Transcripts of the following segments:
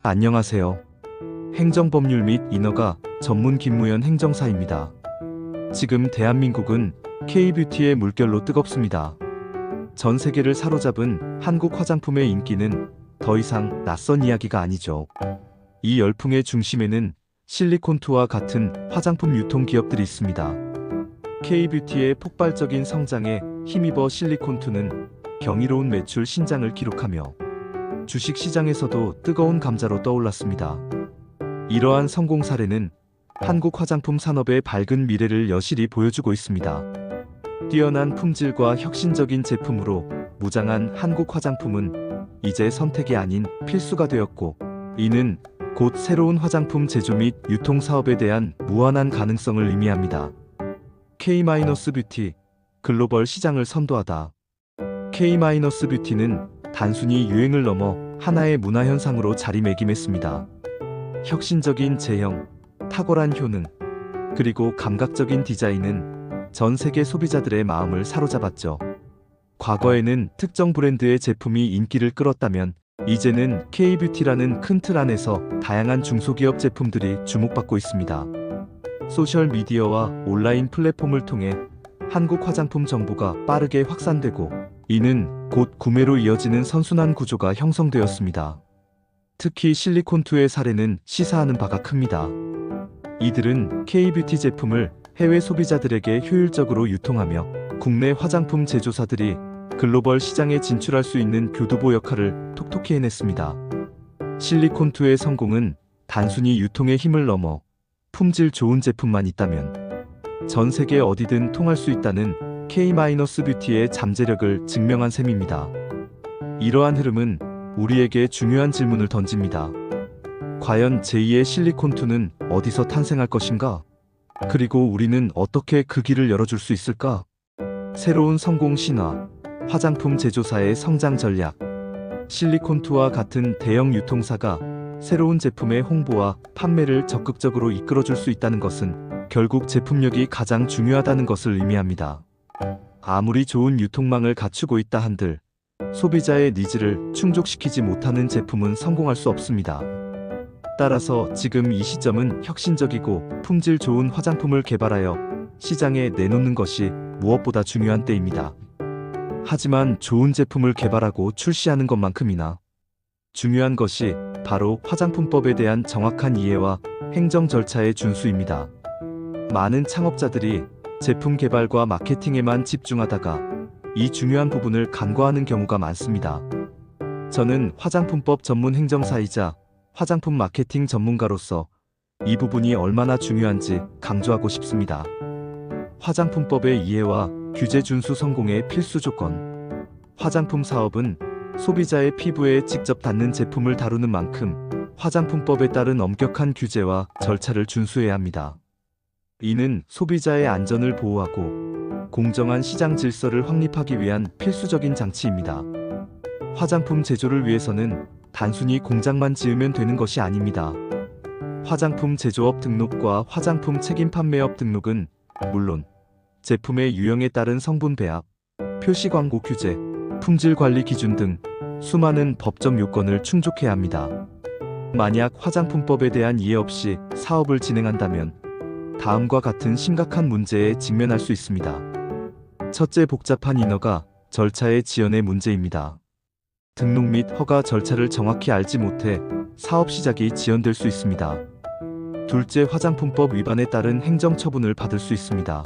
안녕하세요. 행정법률 및 인허가 전문 김무현 행정사입니다. 지금 대한민국은 K-뷰티의 물결로 뜨겁습니다. 전 세계를 사로잡은 한국 화장품의 인기는 더 이상 낯선 이야기가 아니죠. 이 열풍의 중심에는 실리콘투와 같은 화장품 유통 기업들이 있습니다. K-뷰티의 폭발적인 성장에 힘입어 실리콘투는 경이로운 매출 신장을 기록하며 주식시장에서도 뜨거운 감자로 떠올랐습니다. 이러한 성공 사례는 한국 화장품 산업의 밝은 미래를 여실히 보여주고 있습니다. 뛰어난 품질과 혁신적인 제품으로 무장한 한국 화장품은 이제 선택이 아닌 필수가 되었고, 이는 곧 새로운 화장품 제조 및 유통 사업에 대한 무한한 가능성을 의미합니다. K-뷰티, 글로벌 시장을 선도하다. K-뷰티는 단순히 유행을 넘어 하나의 문화현상으로 자리매김했습니다. 혁신적인 제형, 탁월한 효능, 그리고 감각적인 디자인은 전 세계 소비자들의 마음을 사로잡았죠. 과거에는 특정 브랜드의 제품이 인기를 끌었다면, 이제는 K-뷰티라는 큰 틀 안에서 다양한 중소기업 제품들이 주목받고 있습니다. 소셜미디어와 온라인 플랫폼을 통해 한국 화장품 정보가 빠르게 확산되고, 이는 곧 구매로 이어지는 선순환 구조가 형성되었습니다. 특히 실리콘투의 사례는 시사하는 바가 큽니다. 이들은 K-뷰티 제품을 해외 소비자들에게 효율적으로 유통하며 국내 화장품 제조사들이 글로벌 시장에 진출할 수 있는 교두보 역할을 톡톡히 해냈습니다. 실리콘투의 성공은 단순히 유통의 힘을 넘어 품질 좋은 제품만 있다면 전 세계 어디든 통할 수 있다는 K-뷰티의 잠재력을 증명한 셈입니다. 이러한 흐름은 우리에게 중요한 질문을 던집니다. 과연 제2의 실리콘투는 어디서 탄생할 것인가? 그리고 우리는 어떻게 그 길을 열어줄 수 있을까? 새로운 성공 신화, 화장품 제조사의 성장 전략. 실리콘투와 같은 대형 유통사가 새로운 제품의 홍보와 판매를 적극적으로 이끌어줄 수 있다는 것은 결국 제품력이 가장 중요하다는 것을 의미합니다. 아무리 좋은 유통망을 갖추고 있다 한들 소비자의 니즈를 충족시키지 못하는 제품은 성공할 수 없습니다. 따라서 지금 이 시점은 혁신적이고 품질 좋은 화장품을 개발하여 시장에 내놓는 것이 무엇보다 중요한 때입니다. 하지만 좋은 제품을 개발하고 출시하는 것만큼이나 중요한 것이 바로 화장품법에 대한 정확한 이해와 행정 절차의 준수입니다. 많은 창업자들이 제품 개발과 마케팅에만 집중하다가 이 중요한 부분을 간과하는 경우가 많습니다. 저는 화장품법 전문 행정사이자 화장품 마케팅 전문가로서 이 부분이 얼마나 중요한지 강조하고 싶습니다. 화장품법의 이해와 규제 준수 성공의 필수 조건. 화장품 사업은 소비자의 피부에 직접 닿는 제품을 다루는 만큼 화장품법에 따른 엄격한 규제와 절차를 준수해야 합니다. 이는 소비자의 안전을 보호하고 공정한 시장 질서를 확립하기 위한 필수적인 장치입니다. 화장품 제조를 위해서는 단순히 공장만 지으면 되는 것이 아닙니다. 화장품 제조업 등록과 화장품 책임 판매업 등록은 물론 제품의 유형에 따른 성분 배합, 표시 광고 규제, 품질 관리 기준 등 수많은 법적 요건을 충족해야 합니다. 만약 화장품법에 대한 이해 없이 사업을 진행한다면 다음과 같은 심각한 문제에 직면할 수 있습니다. 첫째, 복잡한 인허가 절차의 지연의 문제입니다. 등록 및 허가 절차를 정확히 알지 못해 사업 시작이 지연될 수 있습니다. 둘째, 화장품법 위반에 따른 행정처분을 받을 수 있습니다.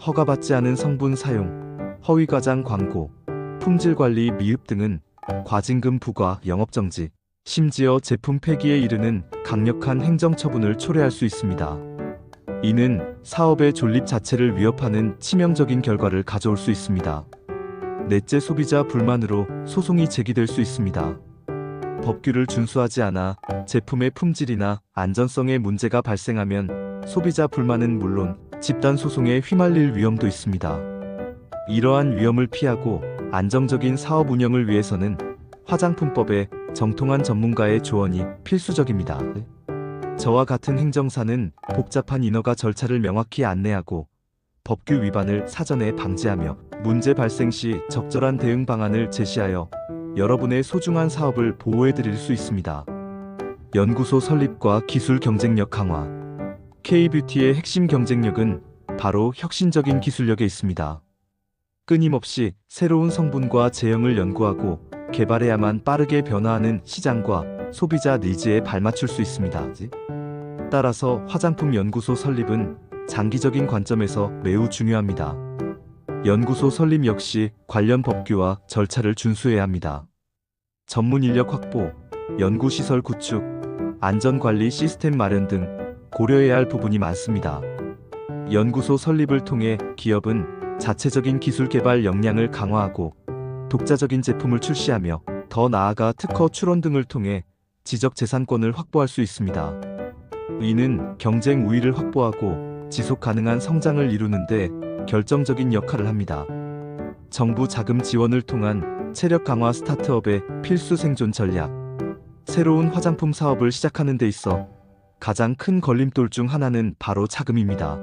허가받지 않은 성분 사용, 허위과장 광고, 품질관리 미흡 등은 과징금 부과, 영업정지, 심지어 제품 폐기에 이르는 강력한 행정처분을 초래할 수 있습니다. 이는 사업의 존립 자체를 위협하는 치명적인 결과를 가져올 수 있습니다. 넷째, 소비자 불만으로 소송이 제기될 수 있습니다. 법규를 준수하지 않아 제품의 품질이나 안전성에 문제가 발생하면 소비자 불만은 물론 집단 소송에 휘말릴 위험도 있습니다. 이러한 위험을 피하고 안정적인 사업 운영을 위해서는 화장품법에 정통한 전문가의 조언이 필수적입니다. 저와 같은 행정사는 복잡한 인허가 절차를 명확히 안내하고 법규 위반을 사전에 방지하며 문제 발생 시 적절한 대응 방안을 제시하여 여러분의 소중한 사업을 보호해 드릴 수 있습니다. 연구소 설립과 기술 경쟁력 강화. K-뷰티의 핵심 경쟁력은 바로 혁신적인 기술력에 있습니다. 끊임없이 새로운 성분과 제형을 연구하고 개발해야만 빠르게 변화하는 시장과 소비자 니즈에 발맞출 수 있습니다. 따라서 화장품 연구소 설립은 장기적인 관점에서 매우 중요합니다. 연구소 설립 역시 관련 법규와 절차를 준수해야 합니다. 전문 인력 확보, 연구시설 구축, 안전관리 시스템 마련 등 고려해야 할 부분이 많습니다. 연구소 설립을 통해 기업은 자체적인 기술 개발 역량을 강화하고 독자적인 제품을 출시하며 더 나아가 특허 출원 등을 통해 지적재산권을 확보할 수 있습니다. 이는 경쟁 우위를 확보하고 지속 가능한 성장을 이루는 데 결정적인 역할을 합니다. 정부 자금 지원을 통한 체력 강화 스타트업의 필수 생존 전략. 새로운 화장품 사업을 시작하는 데 있어 가장 큰 걸림돌 중 하나는 바로 자금입니다.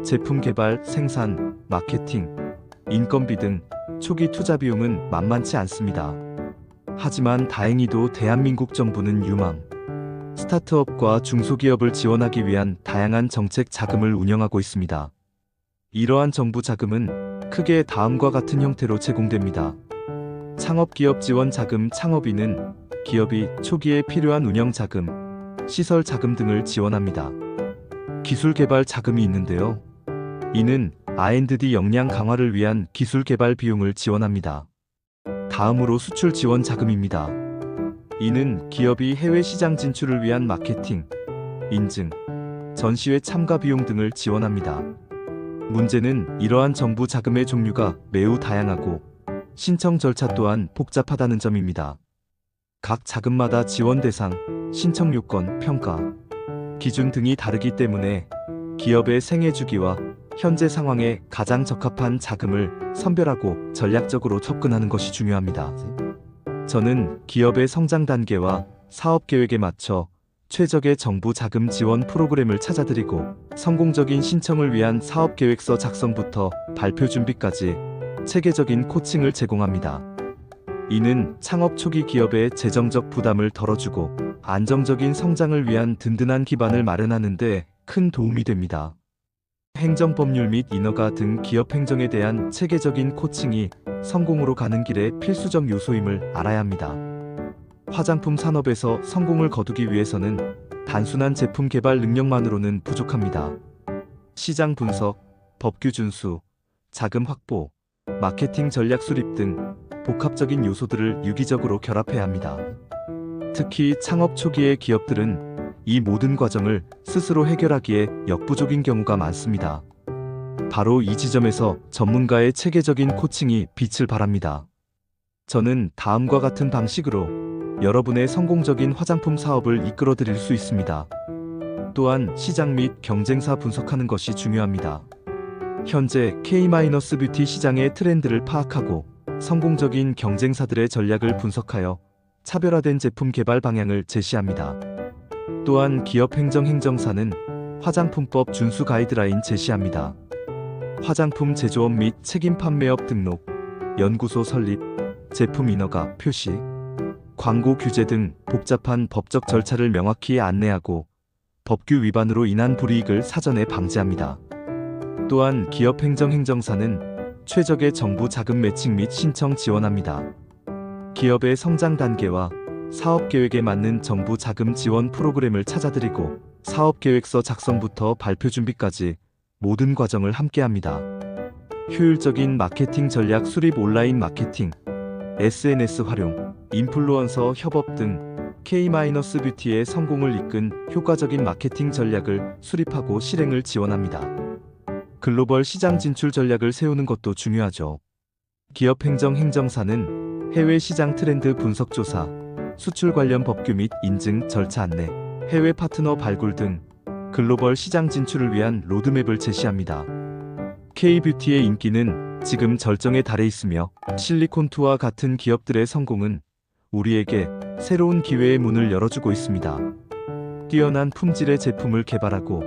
제품 개발, 생산, 마케팅, 인건비 등 초기 투자 비용은 만만치 않습니다. 하지만 다행히도 대한민국 정부는 유망, 스타트업과 중소기업을 지원하기 위한 다양한 정책 자금을 운영하고 있습니다. 이러한 정부 자금은 크게 다음과 같은 형태로 제공됩니다. 창업기업 지원 자금. 창업인은 기업이 초기에 필요한 운영 자금, 시설 자금 등을 지원합니다. 기술 개발 자금이 있는데요. 이는 R&D 역량 강화를 위한 기술 개발 비용을 지원합니다. 다음으로 수출 지원 자금입니다. 이는 기업이 해외 시장 진출을 위한 마케팅, 인증, 전시회 참가 비용 등을 지원합니다. 문제는 이러한 정부 자금의 종류가 매우 다양하고 신청 절차 또한 복잡하다는 점입니다. 각 자금마다 지원 대상, 신청 요건, 평가, 기준 등이 다르기 때문에 기업의 생애 주기와 현재 상황에 가장 적합한 자금을 선별하고 전략적으로 접근하는 것이 중요합니다. 저는 기업의 성장 단계와 사업 계획에 맞춰 최적의 정부 자금 지원 프로그램을 찾아드리고 성공적인 신청을 위한 사업 계획서 작성부터 발표 준비까지 체계적인 코칭을 제공합니다. 이는 창업 초기 기업의 재정적 부담을 덜어주고 안정적인 성장을 위한 든든한 기반을 마련하는 데 큰 도움이 됩니다. 행정법률 및 인허가 등 기업 행정에 대한 체계적인 코칭이 성공으로 가는 길의 필수적 요소임을 알아야 합니다. 화장품 산업에서 성공을 거두기 위해서는 단순한 제품 개발 능력만으로는 부족합니다. 시장 분석, 법규 준수, 자금 확보, 마케팅 전략 수립 등 복합적인 요소들을 유기적으로 결합해야 합니다. 특히 창업 초기의 기업들은 이 모든 과정을 스스로 해결하기에 역부족인 경우가 많습니다. 바로 이 지점에서 전문가의 체계적인 코칭이 빛을 발합니다. 저는 다음과 같은 방식으로 여러분의 성공적인 화장품 사업을 이끌어 드릴 수 있습니다. 또한 시장 및 경쟁사 분석하는 것이 중요합니다. 현재 K-뷰티 시장의 트렌드를 파악하고 성공적인 경쟁사들의 전략을 분석하여 차별화된 제품 개발 방향을 제시합니다. 또한 기업 행정사는 화장품법 준수 가이드라인 제시합니다. 화장품 제조업 및 책임 판매업 등록, 연구소 설립, 제품 인허가, 표시, 광고 규제 등 복잡한 법적 절차를 명확히 안내하고 법규 위반으로 인한 불이익을 사전에 방지합니다. 또한 기업 행정사는 최적의 정부 자금 매칭 및 신청 지원합니다. 기업의 성장 단계와 사업 계획에 맞는 정부 자금 지원 프로그램을 찾아드리고 사업 계획서 작성부터 발표 준비까지 모든 과정을 함께합니다. 효율적인 마케팅 전략 수립, 온라인 마케팅, SNS 활용, 인플루언서 협업 등 K-뷰티의 성공을 이끈 효과적인 마케팅 전략을 수립하고 실행을 지원합니다. 글로벌 시장 진출 전략을 세우는 것도 중요하죠. 기업 행정사는 해외 시장 트렌드 분석 조사, 수출 관련 법규 및 인증 절차 안내, 해외 파트너 발굴 등 글로벌 시장 진출을 위한 로드맵을 제시합니다. K-뷰티의 인기는 지금 절정에 달해 있으며 실리콘투와 같은 기업들의 성공은 우리에게 새로운 기회의 문을 열어주고 있습니다. 뛰어난 품질의 제품을 개발하고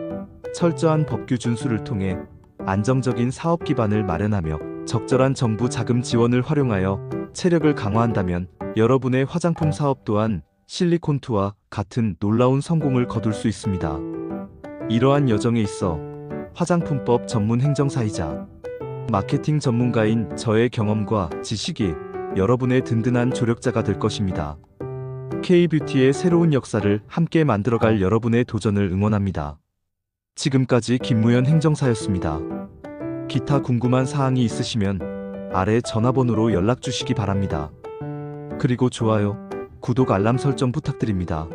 철저한 법규 준수를 통해 안정적인 사업 기반을 마련하며 적절한 정부 자금 지원을 활용하여 체력을 강화한다면 여러분의 화장품 사업 또한 실리콘투와 같은 놀라운 성공을 거둘 수 있습니다. 이러한 여정에 있어 화장품법 전문 행정사이자 마케팅 전문가인 저의 경험과 지식이 여러분의 든든한 조력자가 될 것입니다. K뷰티의 새로운 역사를 함께 만들어갈 여러분의 도전을 응원합니다. 지금까지 김무현 행정사였습니다. 기타 궁금한 사항이 있으시면 아래 전화번호로 연락 주시기 바랍니다. 그리고 좋아요, 구독 알람 설정 부탁드립니다.